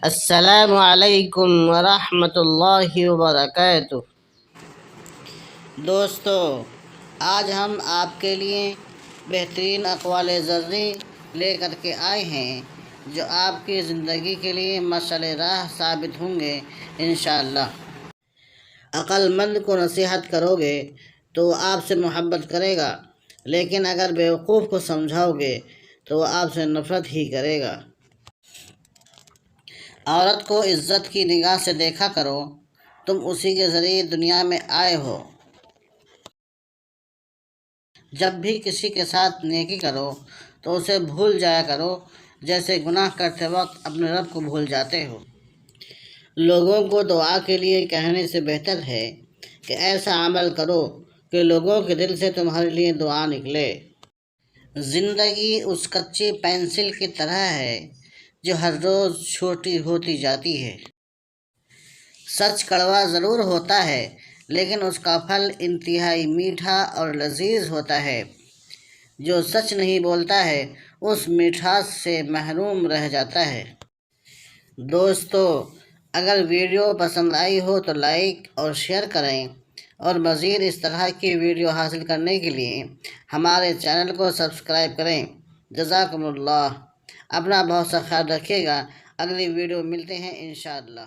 السلام علیکم ورحمۃ اللہ وبرکاتہ۔ دوستو، آج ہم آپ کے لیے بہترین اقوال زرعی لے کر کے آئے ہیں جو آپ کی زندگی کے لیے مشعل راہ ثابت ہوں گے انشاءاللہ۔ عقل مند کو نصیحت کرو گے تو وہ آپ سے محبت کرے گا، لیکن اگر بیوقوف کو سمجھاؤ گے تو وہ آپ سے نفرت ہی کرے گا۔ عورت کو عزت کی نگاہ سے دیکھا کرو، تم اسی کے ذریعے دنیا میں آئے ہو۔ جب بھی کسی کے ساتھ نیکی کرو تو اسے بھول جایا کرو جیسے گناہ کرتے وقت اپنے رب کو بھول جاتے ہو۔ لوگوں کو دعا کے لیے کہنے سے بہتر ہے کہ ایسا عمل کرو کہ لوگوں کے دل سے تمہارے لیے دعا نکلے۔ زندگی اس کچی پینسل کی طرح ہے جو ہر روز چھوٹی ہوتی جاتی ہے۔ سچ کڑوا ضرور ہوتا ہے، لیکن اس کا پھل انتہائی میٹھا اور لذیذ ہوتا ہے۔ جو سچ نہیں بولتا ہے اس میٹھاس سے محروم رہ جاتا ہے۔ دوستو، اگر ویڈیو پسند آئی ہو تو لائک اور شیئر کریں، اور مزید اس طرح کی ویڈیو حاصل کرنے کے لیے ہمارے چینل کو سبسکرائب کریں۔ جزاکم اللہ۔ اپنا بہت سا خیال رکھیے گا۔ اگلی ویڈیو ملتے ہیں انشاءاللہ۔